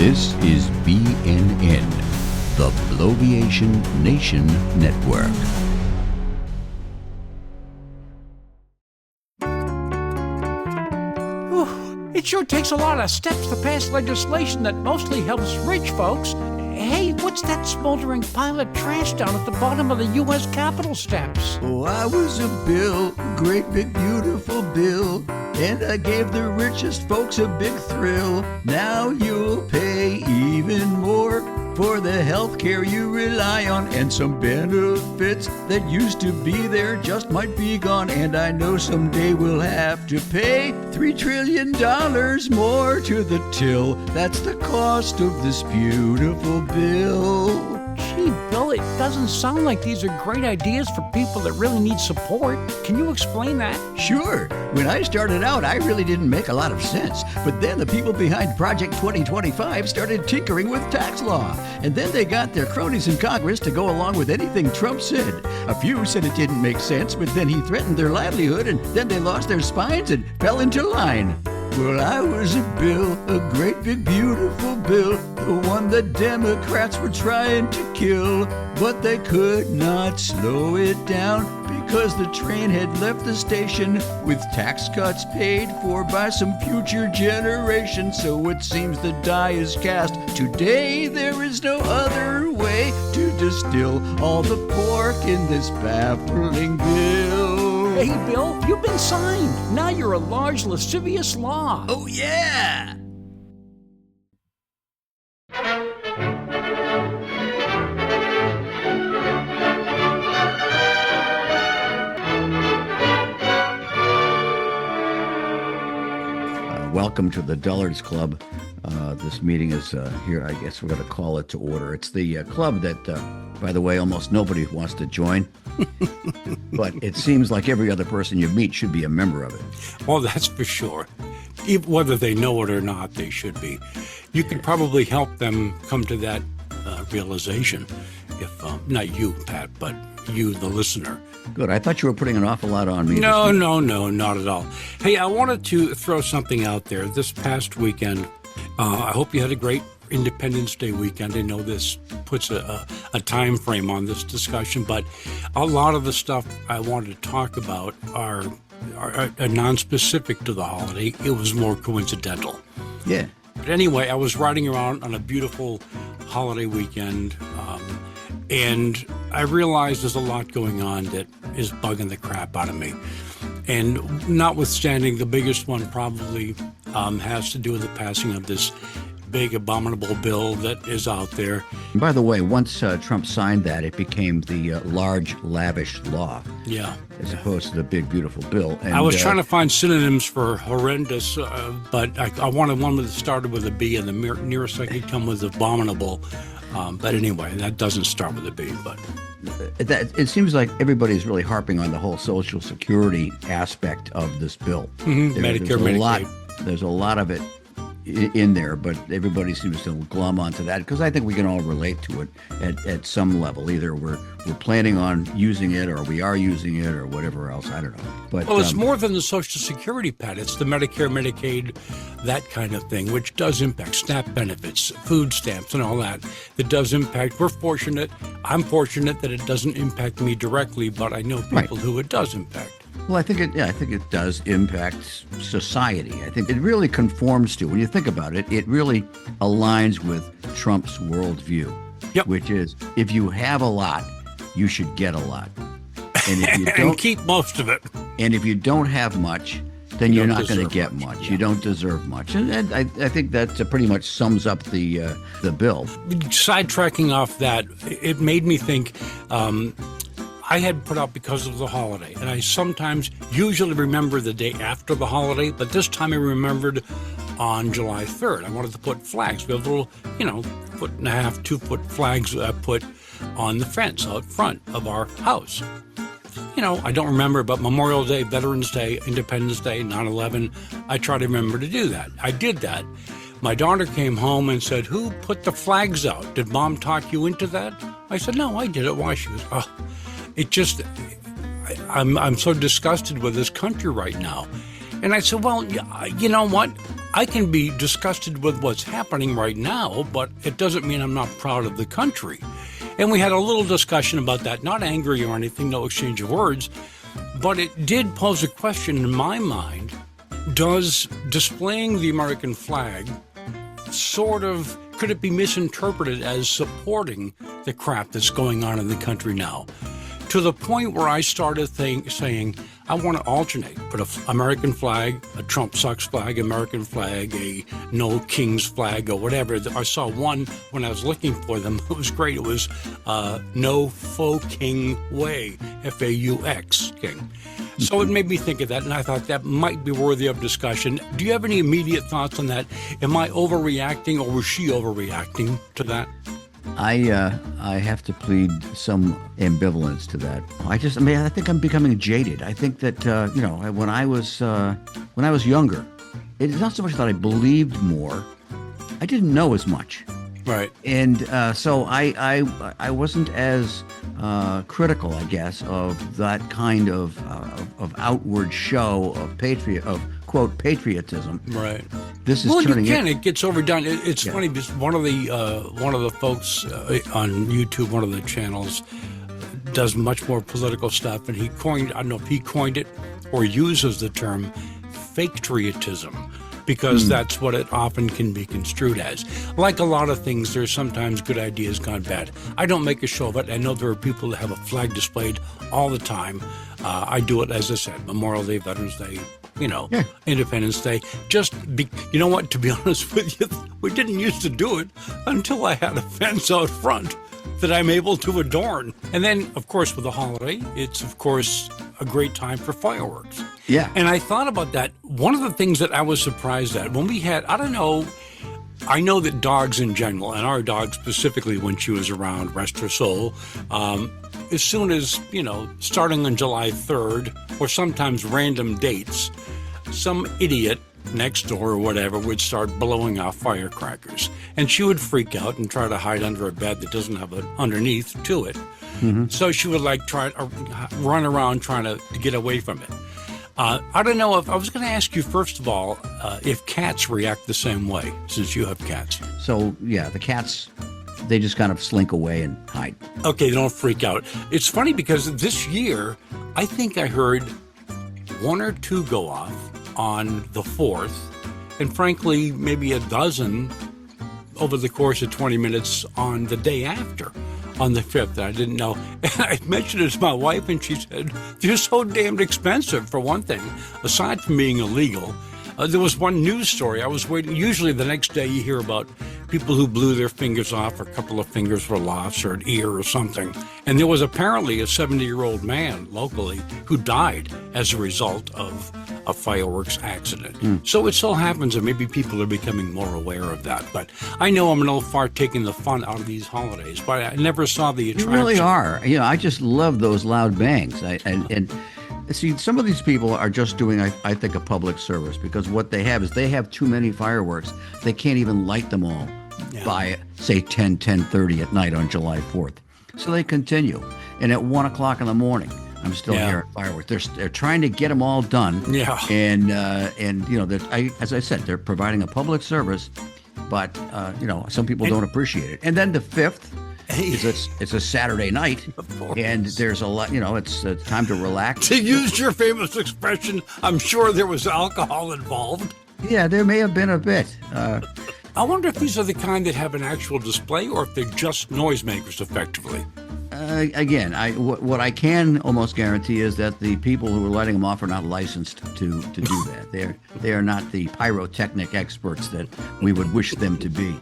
This is BNN, the Bloviation Nation Network. It sure takes a lot of steps to pass legislation that mostly helps rich folks. Hey, what's that smoldering pile of trash down at the bottom of the U.S. Capitol steps? Oh, I was a bill, a great big beautiful bill, and I gave the richest folks a big thrill. Now you'll pay even more for the health care you rely on, and some benefits that used to be there just might be gone. And I know someday we'll have to pay $3 trillion more to the till. That's the cost of this beautiful bill. Gee, Bill, it doesn't sound like these are great ideas for people that really need support. Can you explain that? Sure. When I started out, I really didn't make a lot of sense. But then the people behind Project 2025 started tinkering with tax law. And then they got their cronies in Congress to go along with anything Trump said. A few said it didn't make sense, but then he threatened their livelihood, and then they lost their spines and fell into line. Well, I was a bill, a great big beautiful bill, the one the Democrats were trying to kill. But they could not slow it down because the train had left the station with tax cuts paid for by some future generation. So it seems the die is cast. Today there is no other way to distill all the pork in this baffling bill. Hey, Bill, you've been signed. Now you're a large, lascivious law. Oh, yeah! Welcome to the Dullards Club. This meeting is here, I guess we're going to call it to order. It's the club that, by the way, almost nobody wants to join. But it seems like every other person you meet should be a member of it. Well, that's for sure. Whether they know it or not, they should be. You could probably help them come to that realization. If not you, Pat, but you, the listener. Good. I thought you were putting an awful lot on me. No, not at all. Hey, I wanted to throw something out there. This past weekend, I hope you had a great Independence Day weekend. I know this puts a time frame on this discussion, but a lot of the stuff I wanted to talk about are non-specific to the holiday. It was more coincidental. Yeah. But anyway, I was riding around on a beautiful holiday weekend, and I realized there's a lot going on that is bugging the crap out of me. And notwithstanding, the biggest one probably has to do with the passing of this big abominable bill that is out there. And by the way, once Trump signed that, it became the large, lavish law. Yeah. As opposed to the big, beautiful bill. And, I was trying to find synonyms for horrendous, but I wanted one that started with a B, and the nearest I could come was abominable. But anyway, that doesn't start with a B. But it seems like everybody's really harping on the whole Social Security aspect of this bill. Mm-hmm. Medicare, Medicaid. There's a lot of it in there, but everybody seems to glom onto that because I think we can all relate to it at some level. Either we're planning on using it, or we are using it, or whatever else. I don't know. But well, it's more than the Social Security, Pat. It's the Medicare, Medicaid, that kind of thing, which does impact SNAP benefits, food stamps, and all that. That does impact. We're fortunate. I'm fortunate that it doesn't impact me directly, but I know people who it does impact. Well, I think it does impact society. I think it really conforms to, when you think about it, it really aligns with Trump's worldview, which is if you have a lot, you should get a lot. And if you don't and keep most of it. And if you don't have much, then you're not going to get much. You don't deserve much. And I think that pretty much sums up the bill. Sidetracking off that, it made me think I had put out because of the holiday, and I sometimes usually remember the day after the holiday, but this time I remembered on July 3rd. I wanted to put flags. We have little, 1.5, 2 foot flags put on the fence out front of our house. I don't remember, but Memorial Day, Veterans Day, Independence Day, 9/11, I try to remember to do that. I did that. My daughter came home and said, "Who put the flags out? Did Mom talk you into that?" I said, "No, I did it." Why? She goes, it just, I'm so disgusted with this country right now. And I said, well, you know what? I can be disgusted with what's happening right now, but it doesn't mean I'm not proud of the country. And we had a little discussion about that, not angry or anything, no exchange of words, but it did pose a question in my mind. Does displaying the American flag could it be misinterpreted as supporting the crap that's going on in the country now? To the point where I started saying, I want to alternate, put an American flag, a Trump sucks flag, American flag, a no king's flag, or whatever. I saw one when I was looking for them. It was great. It was no faux king way, F-A-U-X, king. So it made me think of that, and I thought that might be worthy of discussion. Do you have any immediate thoughts on that? Am I overreacting, or was she overreacting to that? I have to plead some ambivalence to that. I think I'm becoming jaded. I think that when I was younger, it's not so much that I believed more. I didn't know as much. Right. And so I wasn't as critical, I guess, of that kind of outward show of quote patriotism. Right. This is turning. It gets overdone. It's funny because one of the folks on YouTube, one of the channels, does much more political stuff, and I don't know if he coined it or uses the term fake-triotism, because that's what it often can be construed as. Like a lot of things, there's sometimes good ideas gone bad. I don't make a show of it. I know there are people that have a flag displayed all the time. I do it, as I said, Memorial Day, Veterans Day, Independence Day. You know what, to be honest with you, we didn't used to do it until I had a fence out front that I'm able to adorn. And then, of course, with the holiday, it's, of course, a great time for fireworks. Yeah. And I thought about that. One of the things that I was surprised at, when we had, I know that dogs in general, and our dog specifically when she was around, rest her soul, as soon as, starting on July 3rd, or sometimes random dates, some idiot next door or whatever would start blowing off firecrackers. And she would freak out and try to hide under a bed that doesn't have an underneath to it. Mm-hmm. So she would try to run around trying to get away from it. I don't know if I was going to ask you, first of all, if cats react the same way, since you have cats. So, yeah, the cats, they just kind of slink away and hide. Okay, they don't freak out. It's funny because this year, I think I heard one or two go off on the 4th, and frankly, maybe a dozen over the course of 20 minutes on the day after, on the 5th. I didn't know. And I mentioned it to my wife, and she said, they're so damned expensive, for one thing, aside from being illegal. There was one news story. I was waiting. Usually the next day you hear about people who blew their fingers off, or a couple of fingers were lost, or an ear or something. And there was apparently a 70-year-old man locally who died as a result of a fireworks accident. So it so happens that maybe people are becoming more aware of that. But I know I'm an old fart taking the fun out of these holidays, but I never saw the attraction. You really are. I just love those loud bangs. And see, some of these people are just doing, I think, a public service, because what they have is they have too many fireworks. They can't even light them all by, say, 10:30 at night on July 4th. So they continue. And at 1 o'clock in the morning, I'm still hearing fireworks. They're trying to get them all done. Yeah. And as I said, they're providing a public service, but some people don't appreciate it. And then the 5th, it's a Saturday night, and there's a lot. It's time to relax. To use your famous expression, I'm sure there was alcohol involved. Yeah, there may have been a bit. I wonder if these are the kind that have an actual display, or if they're just noisemakers, effectively. Again, what I can almost guarantee is that the people who are lighting them off are not licensed to do that. They are not the pyrotechnic experts that we would wish them to be.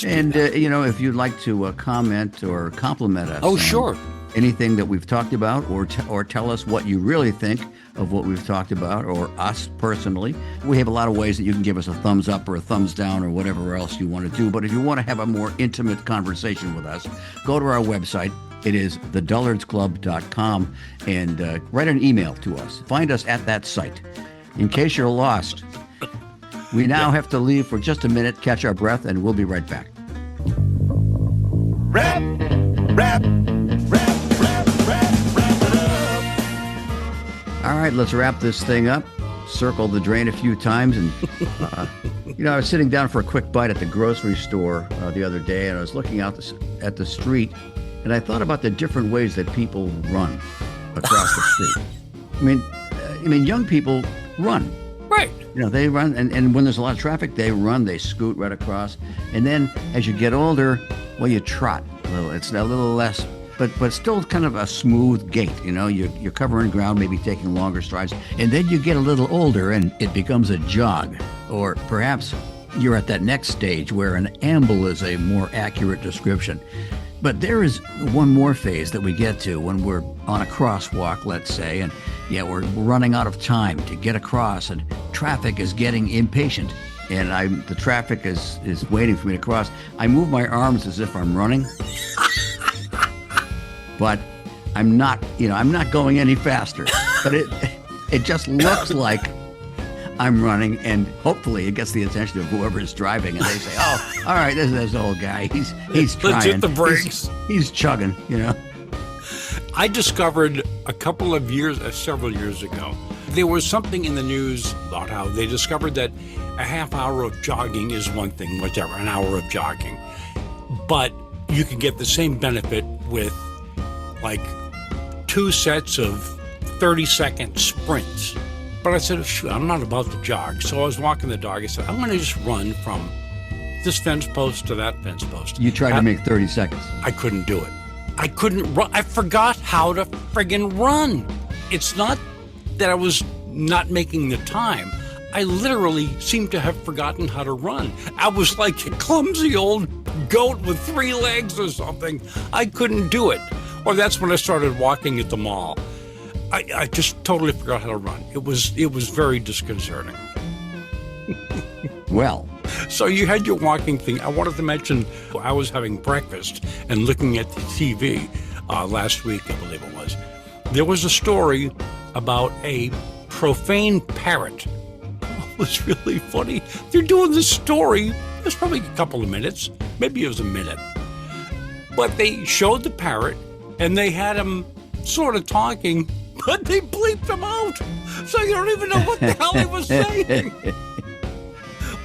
And if you'd like to comment or compliment us, sure, anything that we've talked about, or tell us what you really think of what we've talked about, or us personally, we have a lot of ways that you can give us a thumbs up or a thumbs down or whatever else you want to do. But if you want to have a more intimate conversation with us, go to our website. It is thedullardsclub.com, and write an email to us. Find us at that site. In case you're lost, we now have to leave for just a minute, catch our breath, and we'll be right back. Wrap it up. All right, let's wrap this thing up. circled the drain a few times. And, I was sitting down for a quick bite at the grocery store the other day, and I was looking out at the street, and I thought about the different ways that people run across the street. I mean, young people run. Right. They run, and when there's a lot of traffic, they run, they scoot right across. And then as you get older, well, you trot a little. It's a little less, but still kind of a smooth gait. You're covering ground, maybe taking longer strides. And then you get a little older, and it becomes a jog. Or perhaps you're at that next stage where an amble is a more accurate description. But there is one more phase that we get to when we're on a crosswalk, let's say, and we're running out of time to get across, and traffic is getting impatient, and the traffic is waiting for me to cross. I move my arms as if I'm running, but I'm not going any faster. But it just looks like I'm running, and hopefully it gets the attention of whoever is driving, and they say, "Oh, all right, this is this old guy. He's trying. Let's hit the brakes. He's chugging." I discovered several years ago, there was something in the news about how they discovered that a half hour of jogging is one thing, whatever, an hour of jogging, but you can get the same benefit with like 2 sets of 30-second sprints. But I said, shoot, I'm not about to jog. So I was walking the dog. I said, I'm going to just run from this fence post to that fence post. You tried to make 30 seconds. I couldn't do it. I couldn't run. I forgot how to friggin' run. It's not that I was not making the time. I literally seemed to have forgotten how to run. I was like a clumsy old goat with 3 legs or something. I couldn't do it. Or that's when I started walking at the mall. I just totally forgot how to run. It was very disconcerting. Well, so you had your walking thing. I wanted to mention I was having breakfast and looking at the TV last week, I believe it was. There was a story about a profane parrot. It was really funny. They're doing this story. It was probably a couple of minutes. Maybe it was a minute. But they showed the parrot, and they had him sort of talking, but they bleeped him out. So you don't even know what the hell he was saying.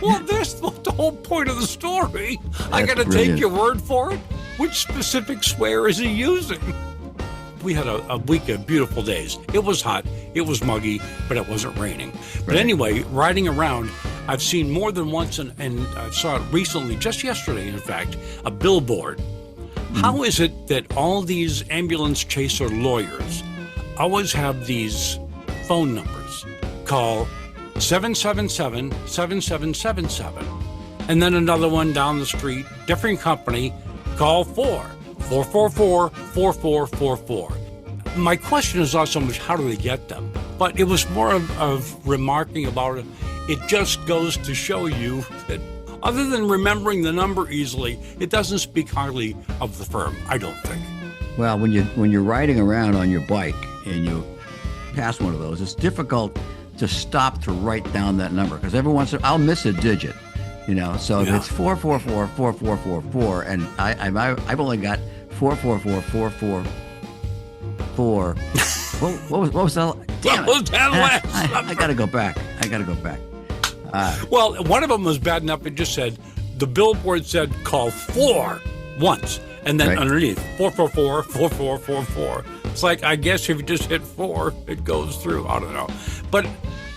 Well, that's the whole point of the story. I got to take your word for it. Which specific swear is he using? We had a week of beautiful days. It was hot, it was muggy, but it wasn't raining. But anyway, riding around, I've seen more than once, and I saw it recently, just yesterday, in fact, a billboard. How is it that all these ambulance chaser lawyers always have these phone numbers? Call 777-7777. And then another one down the street, different company, call 444-4444. My question is not so much how do they get them, but it was more of remarking about it. It just goes to show you that other than remembering the number easily, it doesn't speak highly of the firm, I don't think. Well, when you're riding around on your bike and you pass one of those, it's difficult to stop to write down that number, because every once in a while I'll miss a digit, So if it's 444-4444, and I've only got 444-444. What was that? Damn it! I got to go back. Well, one of them was bad enough. It just said the billboard said call 4 once, and then underneath 444-4444. It's like, I guess if you just hit 4, it goes through. I don't know. But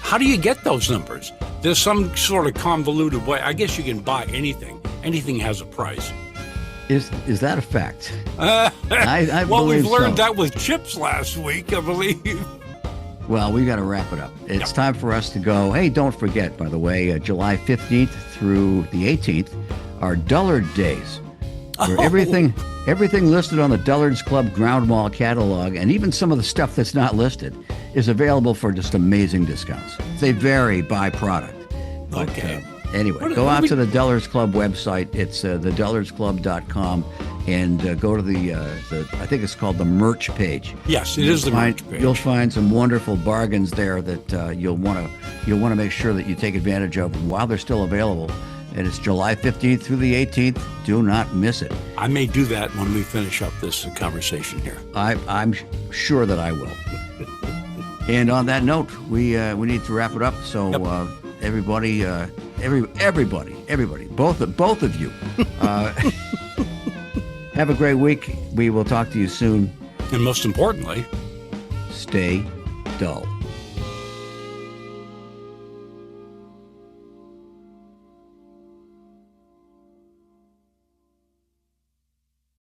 how do you get those numbers? There's some sort of convoluted way. I guess you can buy anything. Anything has a price. Is that a fact? I well, believe we've learned so. that with chips last week, I believe. Well, we got to wrap it up. It's time for us to go. Hey, don't forget, by the way, July 15th through the 18th are Dullard Days, where everything listed on the Dullards Club Ground Mall catalog, and even some of the stuff that's not listed, is available for just amazing discounts. They vary by product. But, Okay. Anyway, go out to the Dullards Club website. It's thedullardsclub.com, and go to the I think it's called the merch page. Yes, it is the merch page. You'll find some wonderful bargains there that you'll want to make sure that you take advantage of while they're still available. And it's July 15th through the 18th. Do not miss it. I may do that when we finish up this conversation here. I'm sure that I will. And on that note, we need to wrap it up. So everybody, both of you, have a great week. We will talk to you soon. And most importantly, stay dull.